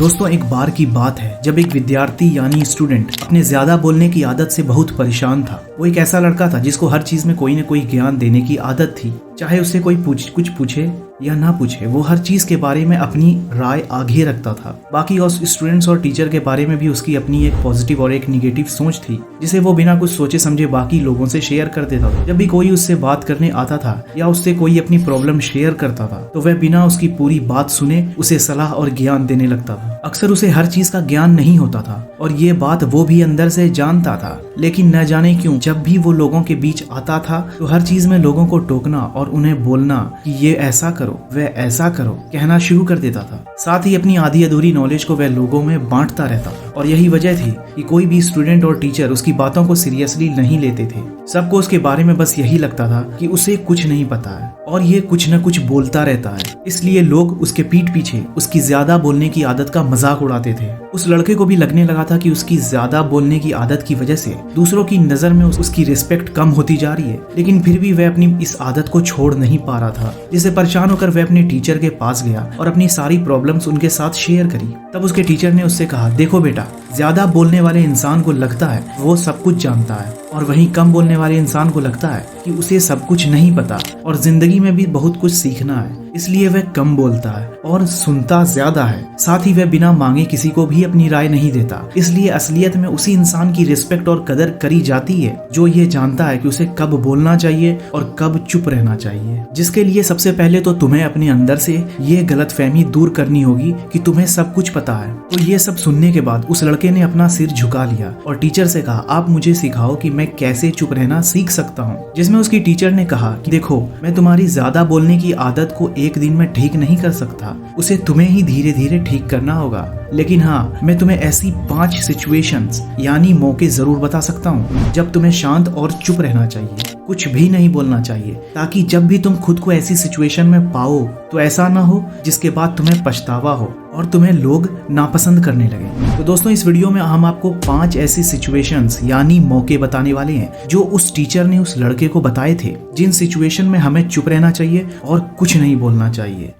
दोस्तों, एक बार की बात है जब एक विद्यार्थी यानी स्टूडेंट अपने ज्यादा बोलने की आदत से बहुत परेशान था। वो एक ऐसा लड़का था जिसको हर चीज में कोई न कोई ज्ञान देने की आदत थी, चाहे उससे कोई कुछ पूछे या ना पूछे, वो हर चीज के बारे में अपनी राय आगे रखता था। बाकी और स्टूडेंट्स और टीचर के बारे में भी उसकी अपनी एक पॉजिटिव और एक निगेटिव सोच थी, जिसे वो बिना कुछ सोचे समझे बाकी लोगों से शेयर कर देता था। जब भी कोई उससे बात करने आता था या उससे कोई अपनी प्रॉब्लम शेयर करता था तो वह बिना उसकी पूरी बात सुने उसे सलाह और ज्ञान देने लगता था। अक्सर उसे हर चीज का ज्ञान नहीं होता था और ये बात वो भी अंदर से जानता था, लेकिन न जाने क्यों जब भी वो लोगों के बीच आता था तो हर चीज में लोगों को टोकना और उन्हें बोलना कि ये ऐसा करो वह ऐसा करो कहना शुरू कर देता था। साथ ही अपनी आधी अधूरी नॉलेज को वह लोगों में बांटता रहता था और यही वजह थी कि कोई भी स्टूडेंट और टीचर उसकी बातों को सीरियसली नहीं लेते थे। सबको उसके बारे में बस यही लगता था कि उसे कुछ नहीं पता है और ये कुछ न कुछ बोलता रहता है, इसलिए लोग उसके पीठ पीछे उसकी ज्यादा बोलने की आदत का मजाक उड़ाते थे। उस लड़के को भी लगने लगा था कि उसकी ज्यादा बोलने की आदत की वजह से दूसरों की नजर में उसकी रिस्पेक्ट कम होती जा रही है, लेकिन फिर भी वह अपनी इस आदत को छोड़ नहीं पा रहा था। जिससे परेशान होकर वह अपने टीचर के पास गया और अपनी सारी प्रॉब्लम्स उनके साथ शेयर करी। तब उसके टीचर ने उससे कहा, देखो बेटा, ज्यादा बोलने वाले इंसान को लगता है वो सब कुछ जानता है और वहीं कम बोलने वाले इंसान को लगता है कि उसे सब कुछ नहीं पता और जिंदगी में भी बहुत कुछ सीखना है, इसलिए वह कम बोलता है और सुनता ज्यादा है। साथ ही वह बिना मांगे किसी को भी अपनी राय नहीं देता, इसलिए असलियत में उसी इंसान की रिस्पेक्ट और कदर करी जाती है जो ये जानता है कि उसे कब बोलना चाहिए और कब चुप रहना चाहिए। जिसके लिए सबसे पहले तो तुम्हें अपने अंदर से ये गलतफहमी दूर करनी होगी कि तुम्हें सब कुछ पता है। तो ये सब सुनने के बाद उस लड़के ने अपना सिर झुका लिया और टीचर से कहा, आप मुझे सिखाओ कि मैं कैसे चुप रहना सीख सकता हूँ। जिसमें उसकी टीचर ने कहा कि देखो, मैं तुम्हारी ज्यादा बोलने की आदत को एक दिन में ठीक नहीं कर सकता, उसे तुम्हें ही धीरे धीरे ठीक करना होगा, लेकिन हाँ, मैं तुम्हें ऐसी 5 सिचुएशंस यानी मौके जरूर बता सकता हूँ जब तुम्हें शांत और चुप रहना चाहिए, कुछ भी नहीं बोलना चाहिए, ताकि जब भी तुम खुद को ऐसी सिचुएशन में पाओ तो ऐसा ना हो जिसके बाद तुम्हें पछतावा हो और तुम्हें लोग नापसंद करने लगे। तो दोस्तों, इस वीडियो में हम आपको 5 ऐसी सिचुएशंस यानी मौके बताने वाले हैं जो उस टीचर ने उस लड़के को बताए थे, जिन सिचुएशन में हमें चुप रहना चाहिए और कुछ नहीं बोलना चाहिए।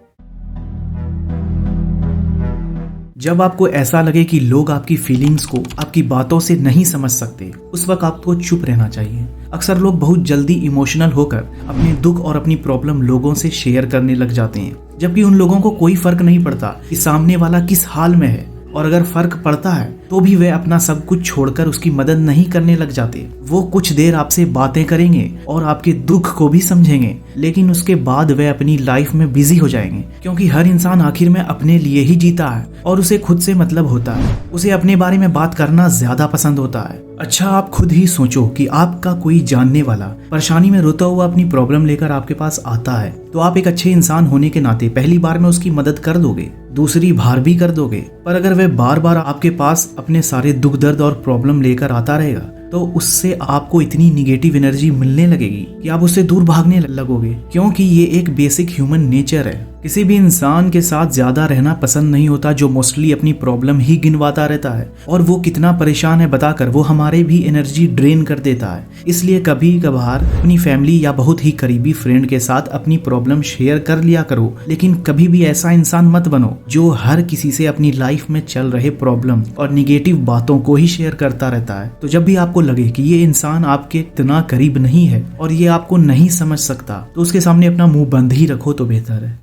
जब आपको ऐसा लगे कि लोग आपकी फीलिंग्स को आपकी बातों से नहीं समझ सकते, उस वक्त आपको चुप रहना चाहिए। अक्सर लोग बहुत जल्दी इमोशनल होकर अपने दुख और अपनी प्रॉब्लम लोगों से शेयर करने लग जाते हैं, जबकि उन लोगों को कोई फर्क नहीं पड़ता कि सामने वाला किस हाल में है, और अगर फर्क पड़ता है तो भी वे अपना सब कुछ छोड़कर उसकी मदद नहीं करने लग जाते। वो कुछ देर आपसे बातें करेंगे और आपके दुख को भी समझेंगे, लेकिन उसके बाद वे अपनी लाइफ में बिजी हो जाएंगे, क्योंकि हर इंसान आखिर में अपने लिए ही जीता है और उसे खुद से मतलब होता है। उसे अपने बारे में बात करना ज्यादा पसंद होता है। अच्छा, आप खुद ही सोचो कि आपका कोई जानने वाला परेशानी में रोता हुआ अपनी प्रॉब्लम लेकर आपके पास आता है, तो आप एक अच्छे इंसान होने के नाते पहली बार में उसकी मदद कर दोगे, दूसरी बार भी कर दोगे। पर अगर वह बार बार आपके पास अपने सारे दुख दर्द और प्रॉब्लम लेकर आता रहेगा तो उससे आपको इतनी निगेटिव एनर्जी मिलने लगेगी कि आप उससे दूर भागने लगोगे, क्योंकि ये एक बेसिक ह्यूमन नेचर है। किसी भी इंसान के साथ ज्यादा रहना पसंद नहीं होता जो मोस्टली अपनी प्रॉब्लम ही गिनवाता रहता है, और वो कितना परेशान है बताकर वो हमारे भी एनर्जी ड्रेन कर देता है। इसलिए कभी कभार अपनी फैमिली या बहुत ही करीबी फ्रेंड के साथ अपनी प्रॉब्लम शेयर कर लिया करो, लेकिन कभी भी ऐसा इंसान मत बनो जो हर किसी से अपनी लाइफ में चल रहे प्रॉब्लम और निगेटिव बातों को ही शेयर करता रहता है। तो जब भी आपको लगे कि ये इंसान आपके इतना करीब नहीं है और ये आपको नहीं समझ सकता, तो उसके सामने अपना मुंह बंद ही रखो तो बेहतर है।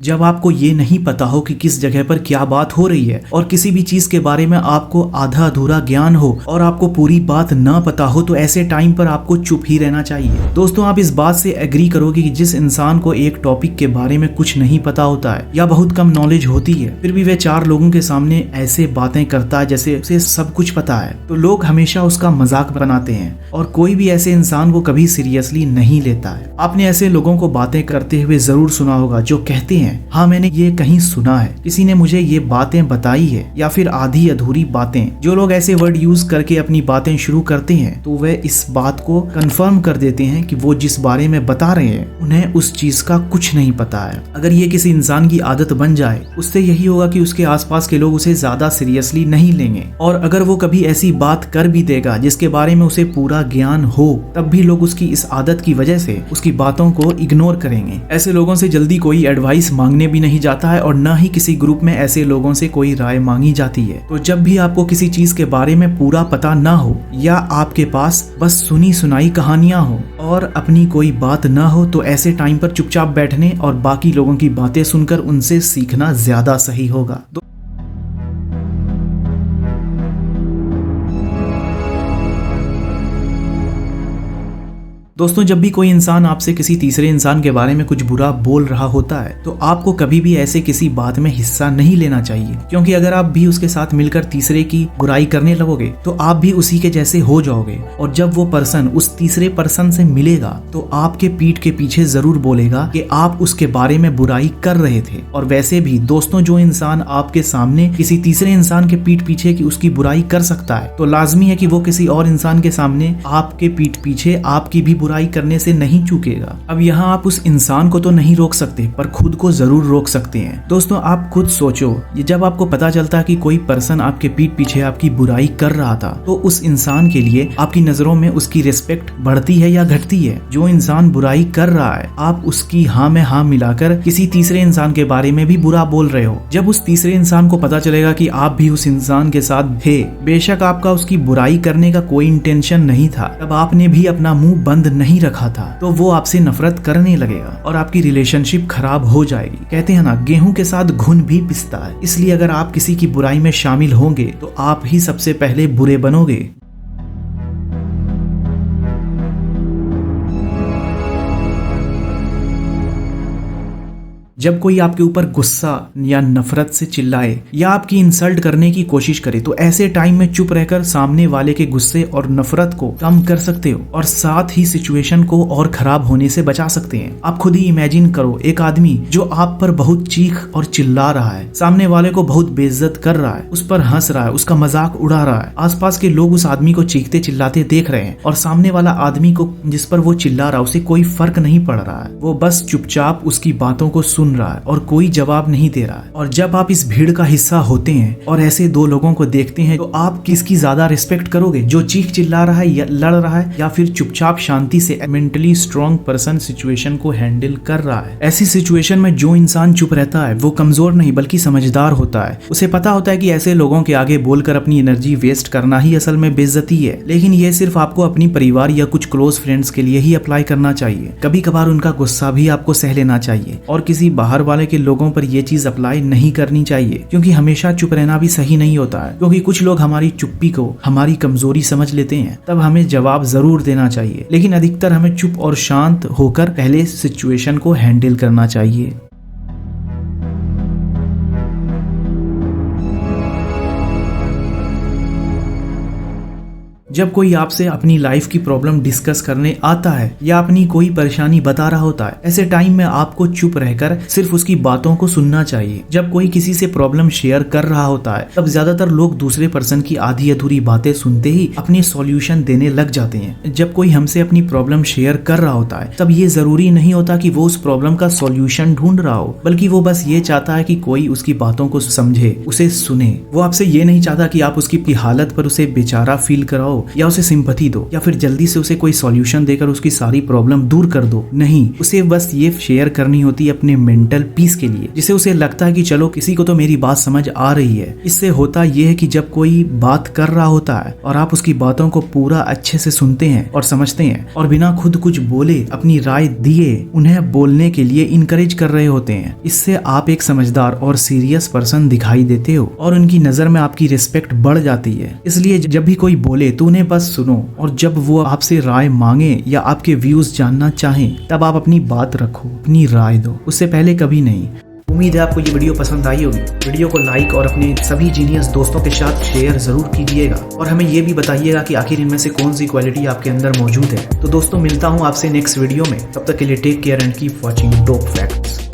जब आपको ये नहीं पता हो कि किस जगह पर क्या बात हो रही है और किसी भी चीज के बारे में आपको आधा अधूरा ज्ञान हो और आपको पूरी बात ना पता हो, तो ऐसे टाइम पर आपको चुप ही रहना चाहिए। दोस्तों, आप इस बात से एग्री करोगे कि जिस इंसान को एक टॉपिक के बारे में कुछ नहीं पता होता है या बहुत कम नॉलेज होती है, फिर भी वह 4 लोगों के सामने ऐसे बातें करता है जैसे उसे सब कुछ पता है, तो लोग हमेशा उसका मजाक बनाते हैं और कोई भी ऐसे इंसान को कभी सीरियसली नहीं लेता है। आपने ऐसे लोगों को बातें करते हुए जरूर सुना होगा जो कहते हैं, हाँ मैंने ये कहीं सुना है, किसी ने मुझे ये बातें बताई है, या फिर आधी अधूरी बातें। जो लोग ऐसे वर्ड यूज करके अपनी बातें शुरू करते हैं तो वे इस बात को कंफर्म कर देते हैं कि वो जिस बारे में बता रहे हैं उन्हें उस चीज का कुछ नहीं पता है। अगर ये किसी इंसान की आदत बन जाए, उससे यही होगा कि उसके आसपास के लोग उसे ज्यादा सीरियसली नहीं लेंगे, और अगर वो कभी ऐसी बात कर भी देगा जिसके बारे में उसे पूरा ज्ञान हो, तब भी लोग उसकी इस आदत की वजह से उसकी बातों को इग्नोर करेंगे। ऐसे लोगों से जल्दी कोई एडवाइस मांगने भी नहीं जाता है और न ही किसी ग्रुप में ऐसे लोगों से कोई राय मांगी जाती है। तो जब भी आपको किसी चीज के बारे में पूरा पता ना हो या आपके पास बस सुनी सुनाई कहानियां हो और अपनी कोई बात ना हो, तो ऐसे टाइम पर चुपचाप बैठने और बाकी लोगों की बातें सुनकर उनसे सीखना ज्यादा सही होगा। दोस्तों, जब भी कोई इंसान आपसे किसी तीसरे इंसान के बारे में कुछ बुरा बोल रहा होता है तो आपको कभी भी ऐसे किसी बात में हिस्सा नहीं लेना चाहिए, क्योंकि अगर आप भी उसके साथ मिलकर तीसरे की बुराई करने लगोगे तो आप भी उसी के जैसे हो जाओगे। और जब वो पर्सन उस तीसरे पर्सन से मिलेगा तो आपके पीठ के पीछे जरूर बोलेगा कि आप उसके बारे में बुराई कर रहे थे। और वैसे भी दोस्तों, जो इंसान आपके सामने किसी तीसरे इंसान के पीठ पीछे की उसकी बुराई कर सकता है तो लाजमी है कि वो किसी और इंसान के सामने आपके पीठ पीछे आपकी भी बुराई करने से नहीं चूकेगा। अब यहाँ आप उस इंसान को तो नहीं रोक सकते पर खुद को जरूर रोक सकते हैं। दोस्तों, आप खुद सोचो, ये जब आपको पता चलता कि कोई पर्सन आपके पीठ पीछे आपकी बुराई कर रहा था तो उस इंसान के लिए आपकी नजरों में उसकी रिस्पेक्ट बढ़ती है या घटती है? जो इंसान बुराई कर रहा है आप उसकी हाँ में हाँ मिलाकर किसी तीसरे इंसान के बारे में भी बुरा बोल रहे हो। जब उस तीसरे इंसान को पता चलेगा कि आप भी उस इंसान के साथ थे, बेशक आपका उसकी बुराई करने का कोई इंटेंशन नहीं था, तब आपने भी अपना मुंह बंद नहीं रखा था, तो वो आपसे नफरत करने लगेगा और आपकी रिलेशनशिप खराब हो जाएगी। कहते हैं ना, गेहूं के साथ घुन भी पिसता है। इसलिए अगर आप किसी की बुराई में शामिल होंगे तो आप ही सबसे पहले बुरे बनोगे। जब कोई आपके ऊपर गुस्सा या नफरत से चिल्लाए या आपकी इंसल्ट करने की कोशिश करे तो ऐसे टाइम में चुप रहकर सामने वाले के गुस्से और नफरत को कम कर सकते हो और साथ ही सिचुएशन को और खराब होने से बचा सकते हैं। आप खुद ही इमेजिन करो, एक आदमी जो आप पर बहुत चीख और चिल्ला रहा है, सामने वाले को बहुत बेइज्जत कर रहा है, उस पर हंस रहा है, उसका मजाक उड़ा रहा है, आसपास के लोग उस आदमी को चीखते चिल्लाते देख रहे हैं और सामने वाला आदमी को जिस पर वो चिल्ला रहा है उसे कोई फर्क नहीं पड़ रहा है, वो बस चुपचाप उसकी बातों को सुन रहा है और कोई जवाब नहीं दे रहा है। और जब आप इस भीड़ का हिस्सा होते हैं और ऐसे दो लोगों को देखते हैं तो आप किसकी ज्यादा रिस्पेक्ट करोगे, जो चीख चिल्ला रहा है या लड़ रहा है या फिर चुपचाप शांति से मेंटली स्ट्रॉन्ग पर्सन सिचुएशन को हैंडल कर रहा है? ऐसी सिचुएशन में जो इंसान चुप रहता है वो कमजोर नहीं बल्कि समझदार होता है। उसे पता होता है कि ऐसे लोगों के आगे बोलकर अपनी एनर्जी वेस्ट करना ही असल में बेइज्जती है, लेकिन ये सिर्फ आपको अपनी परिवार या कुछ क्लोज फ्रेंड्स के लिए ही अप्लाई करना चाहिए। कभी कभार उनका गुस्सा भी आपको सह लेना चाहिए और किसी बाहर वाले के लोगों पर यह चीज अप्लाई नहीं करनी चाहिए, क्योंकि हमेशा चुप रहना भी सही नहीं होता है। क्योंकि कुछ लोग हमारी चुप्पी को हमारी कमजोरी समझ लेते हैं, तब हमें जवाब जरूर देना चाहिए, लेकिन अधिकतर हमें चुप और शांत होकर पहले सिचुएशन को हैंडल करना चाहिए। जब कोई आपसे अपनी लाइफ की प्रॉब्लम डिस्कस करने आता है या अपनी कोई परेशानी बता रहा होता है, ऐसे टाइम में आपको चुप रहकर सिर्फ उसकी बातों को सुनना चाहिए। जब कोई किसी से प्रॉब्लम शेयर कर रहा होता है तब ज्यादातर लोग दूसरे पर्सन की आधी अधूरी बातें सुनते ही अपने सॉल्यूशन देने लग जाते हैं। जब कोई हमसे अपनी प्रॉब्लम शेयर कर रहा होता है तब ये जरूरी नहीं होता कि वो उस प्रॉब्लम का सॉल्यूशन ढूंढ रहा हो, बल्कि वो बस ये चाहता है कि कोई उसकी बातों को समझे, उसे सुने। वो आपसे ये नहीं चाहता कि आप उसकी हालत पर उसे बेचारा फील कराओ या उसे सिंपैथी दो या फिर जल्दी से उसे कोई सॉल्यूशन देकर उसकी सारी प्रॉब्लम दूर कर दो। नहीं, उसे बस ये शेयर करनी होती है अपने मेंटल पीस के लिए, जिसे उसे लगता है कि चलो किसी को तो मेरी बात समझ आ रही है। इससे होता यह है कि जब कोई बात कर रहा होता है और आप उसकी बातों को पूरा अच्छे से सुनते हैं और समझते हैं और बिना खुद कुछ बोले अपनी राय दिए उन्हें बोलने के लिए इनकरेज कर रहे होते हैं, इससे आप एक समझदार और सीरियस पर्सन दिखाई देते हो और उनकी नजर में आपकी रिस्पेक्ट बढ़ जाती है। इसलिए जब भी कोई बोले तो उन्हें बस सुनो और जब वो आपसे राय मांगे या आपके व्यूज जानना चाहें तब आप अपनी बात रखो, अपनी राय दो, उससे पहले कभी नहीं। उम्मीद है आपको ये वीडियो पसंद आई होगी। वीडियो को लाइक और अपने सभी जीनियस दोस्तों के साथ शेयर जरूर कीजिएगा और हमें ये भी बताइएगा कि आखिर इनमें से कौन सी क्वालिटी आपके अंदर मौजूद है। तो दोस्तों, मिलता हूँ आपसे नेक्स्ट वीडियो में, तब तक के लिए take care and keep watching Dope facts.